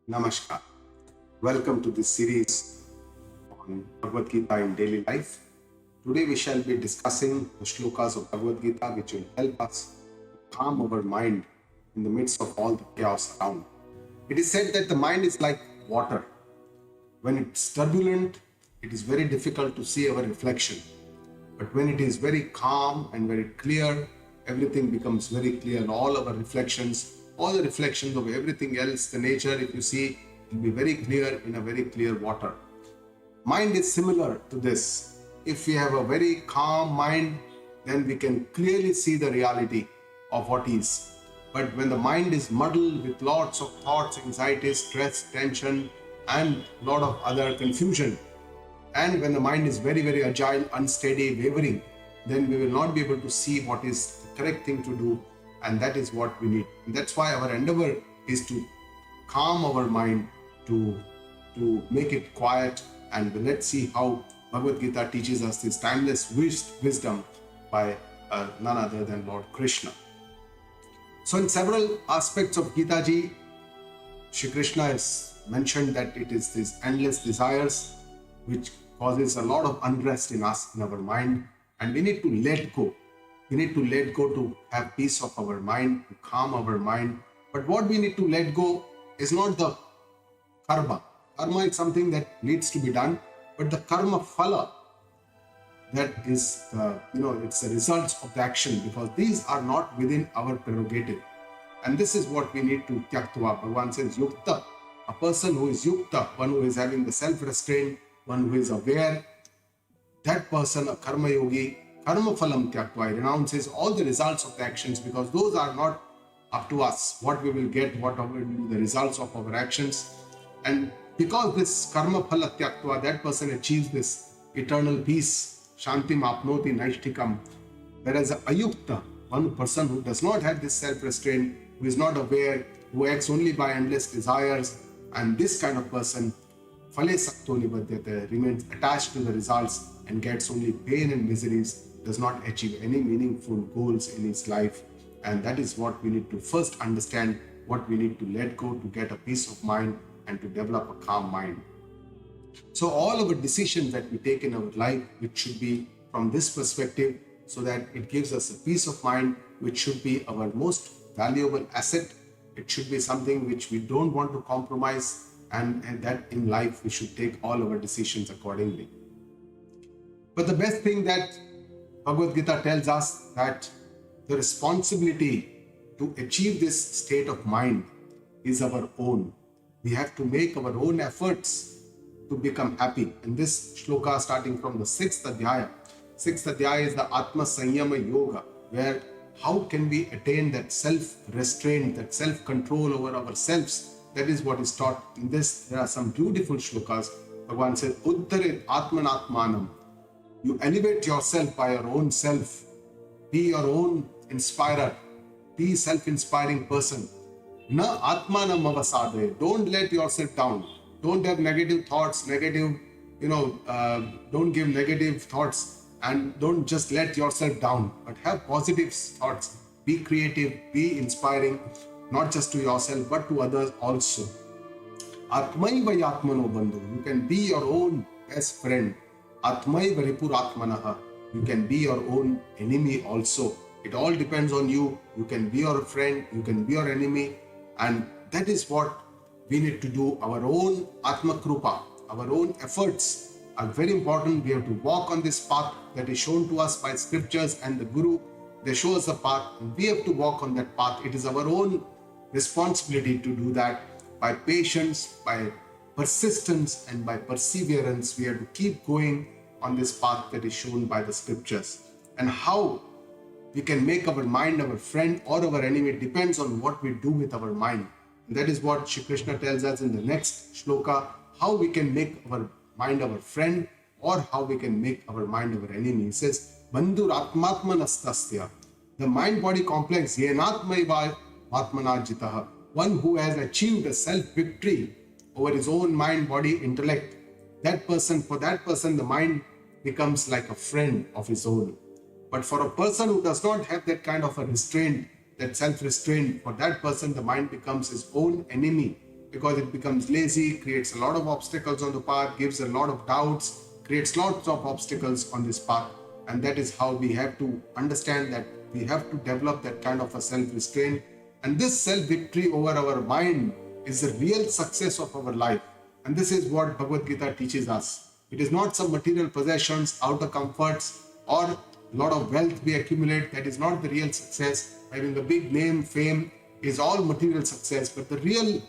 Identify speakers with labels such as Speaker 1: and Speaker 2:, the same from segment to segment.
Speaker 1: Namaskar. Welcome to this series on Bhagavad Gita in daily life. Today we shall be discussing the shlokas of Bhagavad Gita which will help us calm our mind in the midst of all the chaos around. It is said that the mind is like water. When it's turbulent, it is very difficult to see our reflection. But when it is very calm and very clear, everything becomes very clear. All our reflections, all the reflections of everything else, the nature, if you see, will be very clear in a very clear water. Mind is similar to this. If we have a very calm mind, then we can clearly see the reality of what is. But when the mind is muddled with lots of thoughts, anxiety, stress, tension, and a lot of other confusion, and when the mind is very, very agile, unsteady, wavering, then we will not be able to see what is the correct thing to do. And that is what we need. And that's why our endeavor is to calm our mind, to make it quiet. And let's see how Bhagavad Gita teaches us this timeless wisdom by none other than Lord Krishna. So in several aspects of Gita ji, Shri Krishna has mentioned that it is these endless desires which causes a lot of unrest in us, in our mind, and we need to let go. We need to let go to have peace of our mind, to calm our mind. But what we need to let go is not the karma. Karma is something that needs to be done, but the karma phala, that is it's the results of the action, because these are not within our prerogative. And this is what we need to tyaktva. Bhagavan says yukta, a person who is yukta, one who is having the self-restraint, one who is aware, that person, a karma yogi, karma phalam tyaktva, renounces all the results of the actions, because those are not up to us. What we will get, what will be the results of our actions. And because this karma phala tyaktva, that person achieves this eternal peace, shantim apnoti naishtikam. Whereas a ayukta, one person who does not have this self-restraint, who is not aware, who acts only by endless desires, and this kind of person, phale sakto nibadyate, remains attached to the results and gets only pain and miseries, does not achieve any meaningful goals in his life. And that is what we need to first understand, what we need to let go to get a peace of mind and to develop a calm mind. So all our decisions that we take in our life, which should be from this perspective, so that it gives us a peace of mind, which should be our most valuable asset. It should be something which we don't want to compromise, and that in life we should take all our decisions accordingly. But the best thing that Bhagavad Gita tells us, that the responsibility to achieve this state of mind is our own. We have to make our own efforts to become happy. And this shloka, starting from the 6th Adhyaya. 6th Adhyaya is the Atma Sanyama Yoga, where how can we attain that self-restraint, that self-control over ourselves. That is what is taught in this. There are some beautiful shlokas. Bhagavan says, Uttarit Atman Atmanam. You elevate yourself by your own self. Be your own inspirer. Be self-inspiring person. Na Atmanam avasade. Don't let yourself down. Don't have negative thoughts, don't give negative thoughts, and don't just let yourself down, but have positive thoughts. Be creative, be inspiring, not just to yourself, but to others also. Atmaiva yatmano bandhu. You can be your own best friend. Atmaiva ripuratmanaha. You can be your own enemy also. It all depends on you. You can be your friend, you can be your enemy. And that is what we need to do. Our own Atma Krupa, our own efforts are very important. We have to walk on this path that is shown to us by scriptures and the Guru. They show us the path, and we have to walk on that path. It is our own responsibility to do that by patience, by persistence, and by perseverance. We have to keep going on this path that is shown by the scriptures. And how we can make our mind our friend or our enemy depends on what we do with our mind. And that is what Shri Krishna tells us in the next shloka, how we can make our mind our friend or how we can make our mind our enemy. He says, Bandhur Atmatmanastasya, the mind-body complex, Yenatmaiva Atmanajitaha, one who has achieved a self-victory over his own mind, body, intellect. For that person, the mind becomes like a friend of his own. But for a person who does not have that kind of a restraint, that self-restraint, for that person, the mind becomes his own enemy. because it becomes lazy, creates a lot of obstacles on the path, gives a lot of doubts, creates lots of obstacles on this path. And that is how we have to understand that we have to develop that kind of a self-restraint. And this self-victory over our mind is the real success of our life. And this is what Bhagavad Gita teaches us. It is not some material possessions, outer comforts, or a lot of wealth we accumulate. That is not the real success. Having a big name, fame is all material success. But the real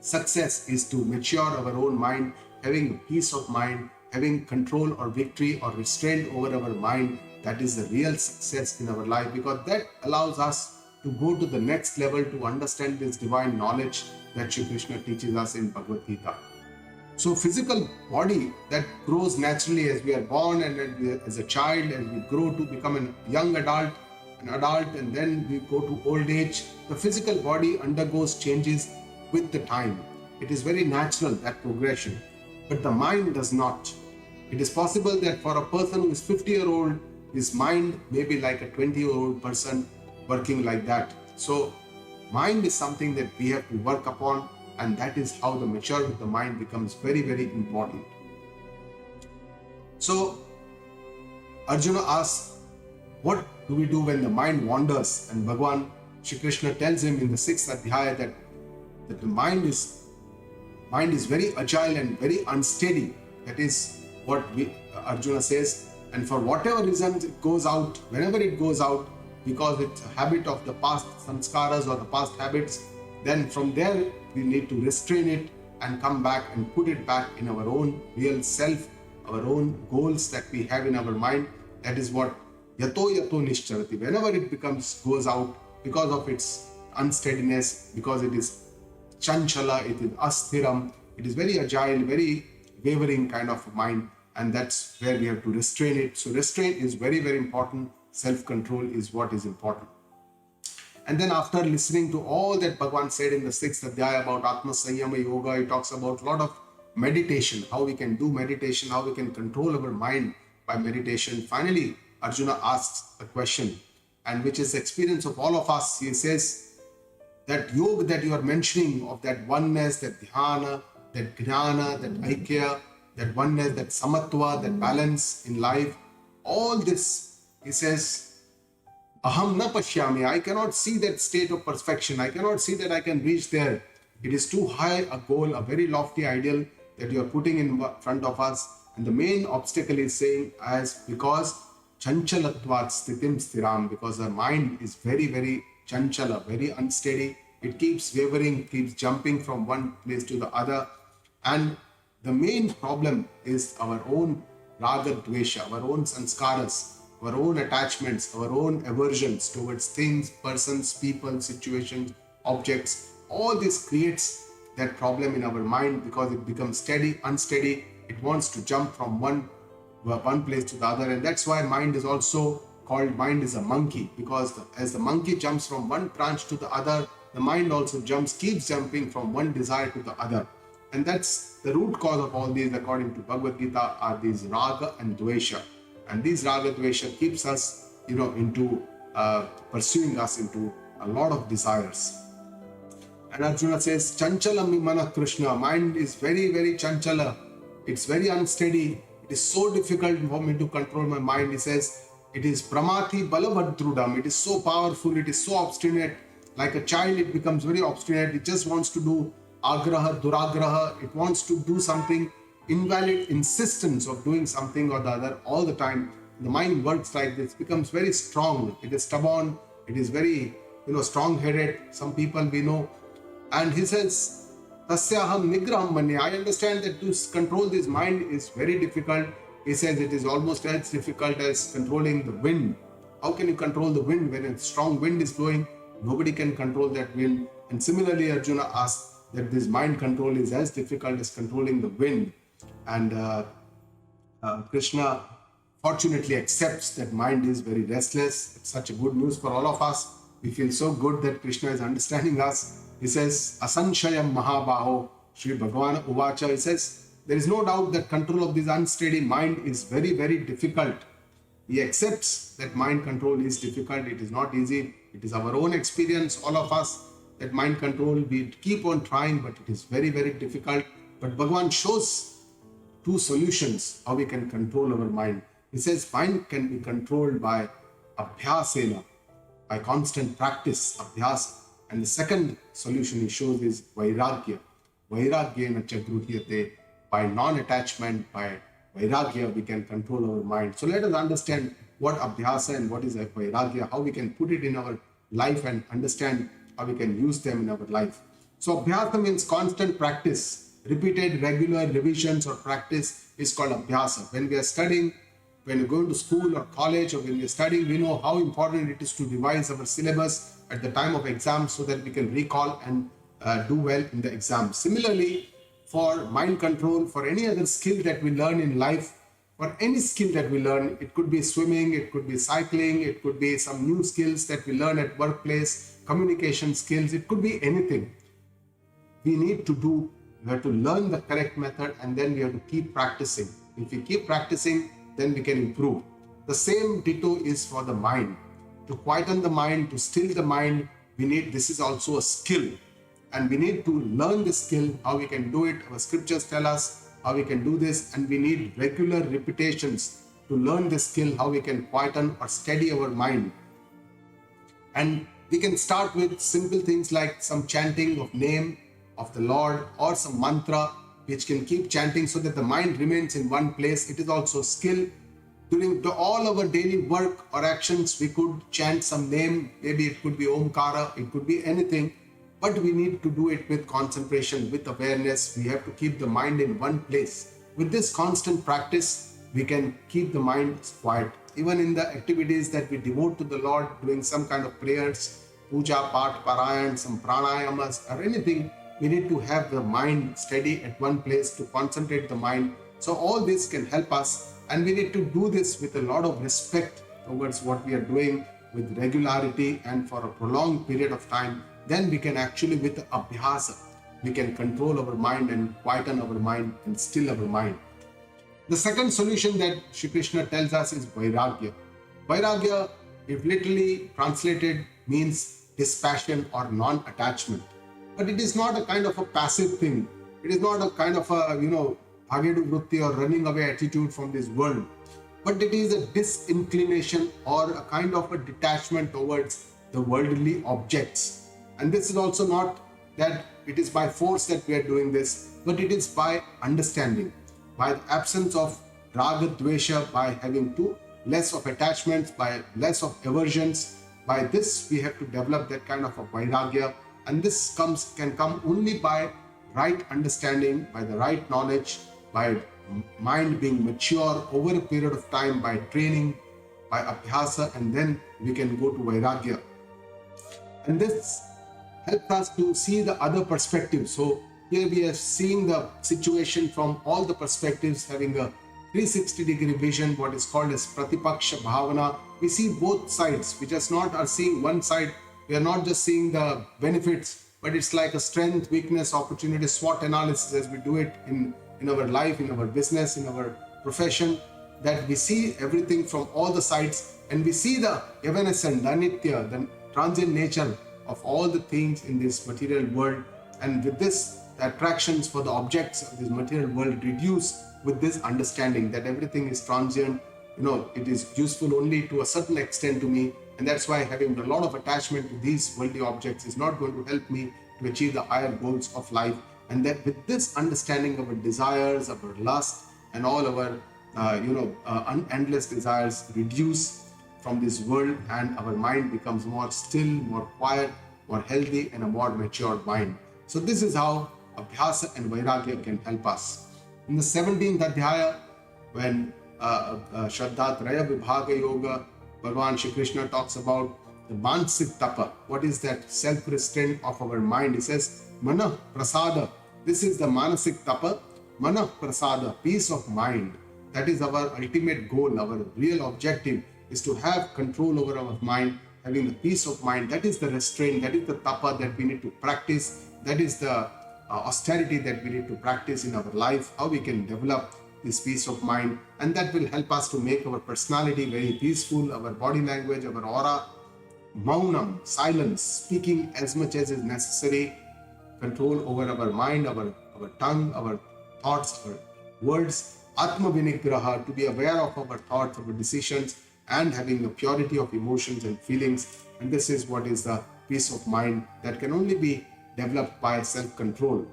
Speaker 1: success is to mature our own mind, having peace of mind, having control or victory or restraint over our mind. That is the real success in our life, because that allows us to go to the next level to understand this divine knowledge that Shri Krishna teaches us in Bhagavad Gita. So physical body that grows naturally as we are born, and as a child, as we grow to become a young adult, and then we go to old age, the physical body undergoes changes with the time. It is very natural, that progression. But the mind does not. It is possible that for a person who is 50-year-old, his mind may be like a 20-year-old person working like that. So mind is something that we have to work upon, and that is how the maturity of the mind becomes very, very important. So Arjuna asks, what do we do when the mind wanders? And Bhagavan Shri Krishna tells him in the 6th Adhyaya that the mind is very agile and very unsteady. That is what Arjuna says. And for whatever reasons it goes out, whenever it goes out, because it's a habit of the past samskaras or the past habits, then from there we need to restrain it and come back and put it back in our own real self, our own goals that we have in our mind. That is what yato nishcharati. Whenever it goes out because of its unsteadiness, because it is chanchala, it is asthiram, it is very agile, very wavering kind of mind, and that's where we have to restrain it. So restraint is very, very important. Self-control is what is important. And then after listening to all that Bhagavan said in the 6th Adhyaya about Atma Sanyama Yoga, he talks about a lot of meditation, how we can do meditation, how we can control our mind by meditation. Finally, Arjuna asks a question, and which is the experience of all of us. He says that yoga that you are mentioning, of that oneness, that dhyana, that jnana, that aikya, that oneness, that samatva, that balance in life, all this, he says, aham na pashyami, I cannot see that state of perfection. I cannot see that I can reach there. It is too high a goal, a very lofty ideal that you are putting in front of us. And the main obstacle is saying because chanchalatvat sthitim sthiram, because our mind is very, very chanchala, very unsteady. It keeps wavering, keeps jumping from one place to the other. And the main problem is our own raga dvesha, our own sanskaras, our own attachments, our own aversions towards things, persons, people, situations, objects. All this creates that problem in our mind because it becomes steady, unsteady. It wants to jump from one place to the other. And that's why mind is also called mind is a monkey, because as the monkey jumps from one branch to the other, the mind also keeps jumping from one desire to the other. And that's the root cause of all these, according to Bhagavad Gita, are these raga and dvesha. And these raga dvesha keeps us, into pursuing us into a lot of desires. And Arjuna says, chanchala mi mana Krishna, mind is very, very chanchala. It's very unsteady. It is so difficult for me to control my mind. He says, it is pramati balabhadrudam. It is so powerful. It is so obstinate. Like a child, it becomes very obstinate. It just wants to do agraha, duragraha. It wants to do something, invalid insistence of doing something or the other all the time. The mind works like this, becomes very strong. It is stubborn. It is very, strong-headed. Some people we know. And he says, tasyaham nigraham manya. I understand that to control this mind is very difficult. He says it is almost as difficult as controlling the wind. How can you control the wind when a strong wind is blowing? Nobody can control that wind. And similarly, Arjuna asks that this mind control is as difficult as controlling the wind. And Krishna fortunately accepts that mind is very restless. It's such a good news for all of us. We feel so good that Krishna is understanding us. He says, asanshayam mahabaho, Sri Bhagavan Uvacha. He says, there is no doubt that control of this unsteady mind is very, very difficult. He accepts that mind control is difficult. It is not easy. It is our own experience, all of us. that mind control. We keep on trying, but it is very, very difficult. But Bhagavan shows two solutions how we can control our mind. He says mind can be controlled by abhyasena, by constant practice, abhyas. And the second solution he shows is vairagya. Vairagyena cha gruhyate. By non-attachment, by vairagya, we can control our mind. So let us understand what abhyasa and what is a vairagya, how we can put it in our life and understand how we can use them in our life. So abhyasa means constant practice. Repeated regular revisions or practice is called abhyasa. When we are studying, when you're going to school or college, or when we're studying, we know how important it is to revise our syllabus at the time of exam so that we can recall and do well in the exam. Similarly, for mind control, for any other skill that we learn in life, for any skill that we learn, it could be swimming, it could be cycling, it could be some new skills that we learn at workplace, communication skills, it could be anything. We have to learn the correct method, and then we have to keep practicing. If we keep practicing, then we can improve. The same ditto is for the mind. To quieten the mind, to still the mind, this is also a skill. And we need to learn the skill, how we can do it. Our scriptures tell us how we can do this, and we need regular repetitions to learn the skill, how we can quieten or steady our mind. And we can start with simple things like some chanting of name of the Lord, or some mantra which can keep chanting so that the mind remains in one place. It is also a skill. During all our daily work or actions, we could chant some name. Maybe it could be Omkara, it could be anything. But we need to do it with concentration, with awareness. We have to keep the mind in one place. With this constant practice, we can keep the mind quiet. Even in the activities that we devote to the Lord, doing some kind of prayers, puja, part, parayan, some pranayamas or anything, we need to have the mind steady at one place, to concentrate the mind. So all this can help us, and we need to do this with a lot of respect towards what we are doing, with regularity and for a prolonged period of time. Then we can actually, with abhyasa, we can control our mind and quieten our mind and still our mind. The second solution that Shri Krishna tells us is vairagya. Vairagya, if literally translated, means dispassion or non-attachment. But it is not a kind of a passive thing. It is not a kind of a, bhagedu vritti or running away attitude from this world. But it is a disinclination or a kind of a detachment towards the worldly objects. And this is also not that it is by force that we are doing this, but it is by understanding, by the absence of raga, dvesha, by having less of attachments, by less of aversions. By this, we have to develop that kind of a vairagya. And this can come only by right understanding, by the right knowledge, by mind being mature over a period of time, by training, by abhyasa, and then we can go to vairagya. And this helps us to see the other perspective. So here we are seeing the situation from all the perspectives, having a 360-degree vision, what is called as pratipaksha bhavana. We see both sides. We just not are seeing one side. We are not just seeing the benefits, but it's like a strength, weakness, opportunity, SWOT analysis as we do it in our life, in our business, in our profession, that we see everything from all the sides, and we see the evanescent, the anitya, the transient nature of all the things in this material world. And with this, the attractions for the objects of this material world reduce with this understanding that everything is transient. It is useful only to a certain extent to me. And that's why having a lot of attachment to these worldly objects is not going to help me to achieve the higher goals of life. And that with this understanding of our desires, of our lust, and all our endless desires reduce from this world, and our mind becomes more still, more quiet, more healthy, and a more mature mind. So this is how abhyasa and vairagya can help us. In the 17th adhyaya, when Shraddha Traya Vibhaga Yoga, Bhagavan Shri Krishna talks about the mansik tapa. What is that self-restraint of our mind? He says, Manah Prasada. This is the manasik tapa. Manah Prasada, peace of mind. That is our ultimate goal. Our real objective is to have control over our mind, having the peace of mind. That is the restraint. That is the tapa that we need to practice. That is the austerity that we need to practice in our life. How we can develop this peace of mind, and that will help us to make our personality very peaceful, our body language, our aura maunam, silence, speaking as much as is necessary, control over our mind, our tongue, our thoughts, our words, Atma Vinigraha, to be aware of our thoughts, our decisions, and having a purity of emotions and feelings. And this is what is the peace of mind that can only be developed by self-control.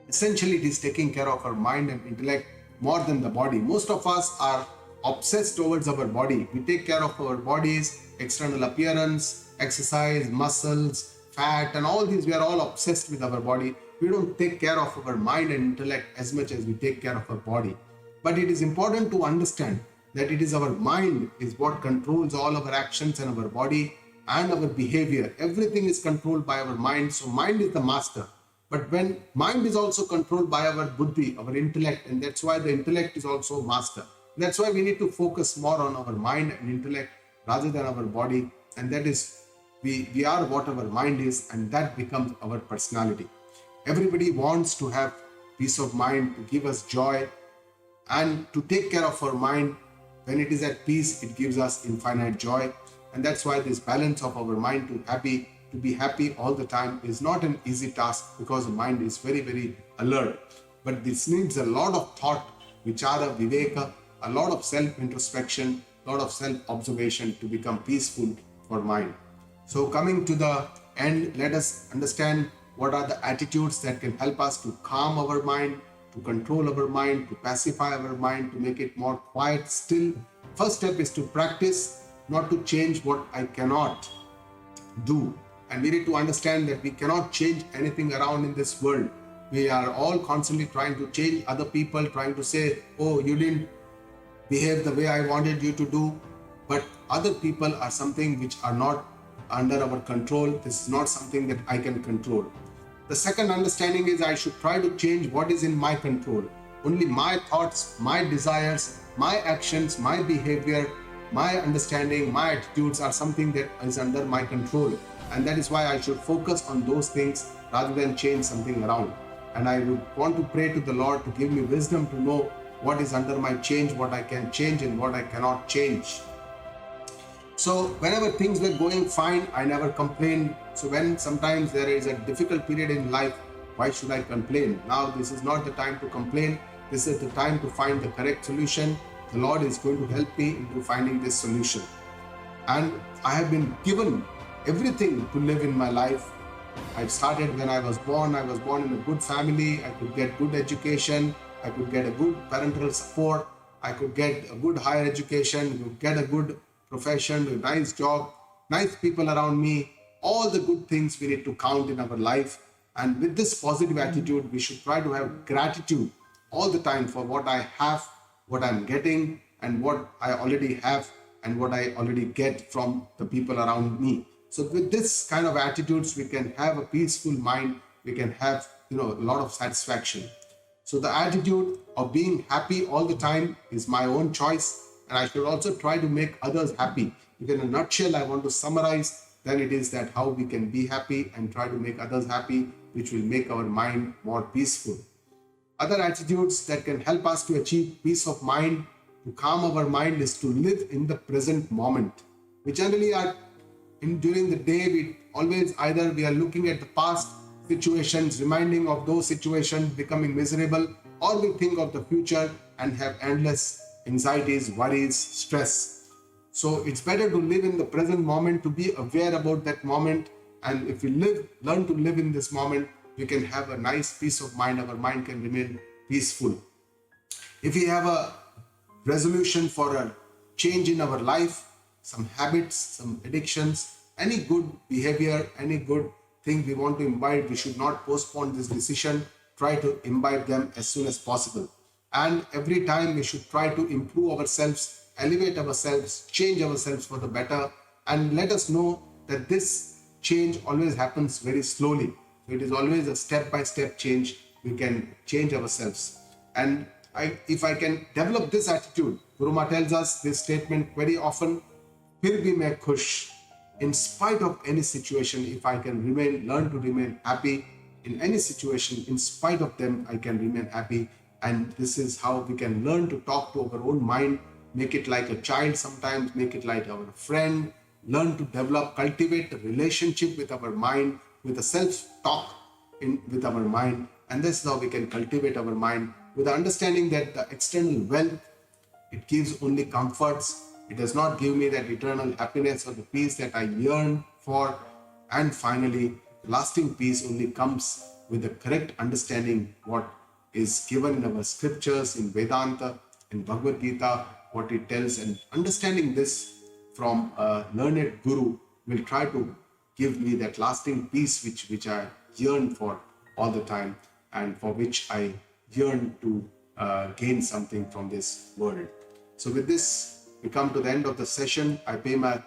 Speaker 1: Essentially, it is taking care of our mind and intellect more than the body. Most of us are obsessed towards our body. We take care of our bodies, external appearance, exercise, muscles, fat, and all these. We are all obsessed with our body. We don't take care of our mind and intellect as much as we take care of our body. But it is important to understand that it is our mind is what controls all our actions and our body and our behavior. Everything is controlled by our mind. So mind is the master. But when mind is also controlled by our buddhi, our intellect, and that's why the intellect is also master. That's why we need to focus more on our mind and intellect rather than our body. And that is, we are what our mind is, and that becomes our personality. Everybody wants to have peace of mind, to give us joy, and to take care of our mind. When it is at peace, it gives us infinite joy. And that's why this balance of our mind to be happy all the time is not an easy task, because the mind is very, very alert. But this needs a lot of thought, vichara, viveka, a lot of self-introspection, a lot of self-observation to become peaceful for mind. So coming to the end, let us understand what are the attitudes that can help us to calm our mind, to control our mind, to pacify our mind, to make it more quiet, still. First step is to practice not to change what I cannot do. And we need to understand that we cannot change anything around in this world. We are all constantly trying to change other people, trying to say, oh, you didn't behave the way I wanted you to do. But other people are something which are not under our control. This is not something that I can control. The second understanding is I should try to change what is in my control. Only my thoughts, my desires, my actions, my behavior, my understanding, my attitudes are something that is under my control. And that is why I should focus on those things rather than change something around. And I would want to pray to the Lord to give me wisdom to know what is under my change, what I can change and what I cannot change. So whenever things were going fine, I never complained. So when sometimes there is a difficult period in life, why should I complain? Now this is not the time to complain. This is the time to find the correct solution. The Lord is going to help me into finding this solution. And I have been given everything to live in my life. I started when I was born. I was born in a good family. I could get good education. I could get a good parental support. I could get a good higher education, could get a good profession, a nice job, nice people around me. All the good things we need to count in our life. And with this positive attitude, we should try to have gratitude all the time for what I have, what I'm getting, and what I already have, and what I already get from the people around me. So with this kind of attitudes, we can have a peaceful mind. We can have, a lot of satisfaction. So the attitude of being happy all the time is my own choice. And I should also try to make others happy. If in a nutshell, I want to summarize, then it is that how we can be happy and try to make others happy, which will make our mind more peaceful. Other attitudes that can help us to achieve peace of mind, to calm our mind, is to live in the present moment. We generally are during the day, we always either we are looking at the past situations, reminding of those situations, becoming miserable, or we think of the future and have endless anxieties, worries, stress. So it's better to live in the present moment, to be aware about that moment. And if we learn to live in this moment, we can have a nice peace of mind. Our mind can remain peaceful. If we have a resolution for a change in our life, some habits, some addictions, any good behavior, any good thing we want to imbibe, we should not postpone this decision. Try to imbibe them as soon as possible. And every time we should try to improve ourselves, elevate ourselves, change ourselves for the better, and let us know that this change always happens very slowly. So it is always a step-by-step change. We can change ourselves. And if I can develop this attitude, Guru Ma tells us this statement very often, Phir bhi main khush. In spite of any situation, if I can learn to remain happy in any situation, in spite of them, I can remain happy. And this is how we can learn to talk to our own mind, make it like a child sometimes, make it like our friend, learn to develop, cultivate a relationship with our mind, with a self-talk with our mind. And this is how we can cultivate our mind with the understanding that the external wealth, it gives only comforts. It does not give me that eternal happiness or the peace that I yearn for. And finally, lasting peace only comes with the correct understanding what is given in our scriptures, in Vedanta, in Bhagavad Gita, what it tells, and understanding this from a learned guru will try to give me that lasting peace which I yearn for all the time, and for which I yearn to gain something from this world. So with this, we come to the end of the session. I pay my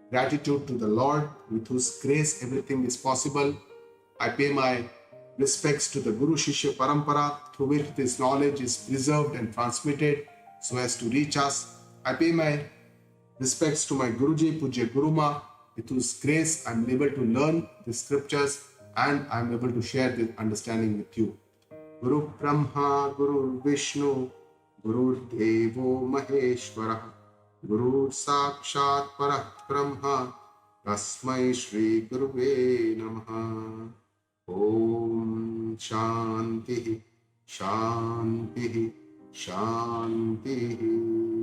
Speaker 1: gratitude to the Lord, with whose grace everything is possible. I pay my respects to the Guru Shishya Parampara, through which this knowledge is preserved and transmitted so as to reach us. I pay my respects to my Guruji, Pujya Guruma, with whose grace I am able to learn the scriptures and I am able to share this understanding with you. Guru Brahma, Guru Vishnu, Guru Devo Maheshwara, Guru Sakshat Parak Brahma, Tasmai Shri Guruve Namaha. Om Shanti, Shanti, Shanti.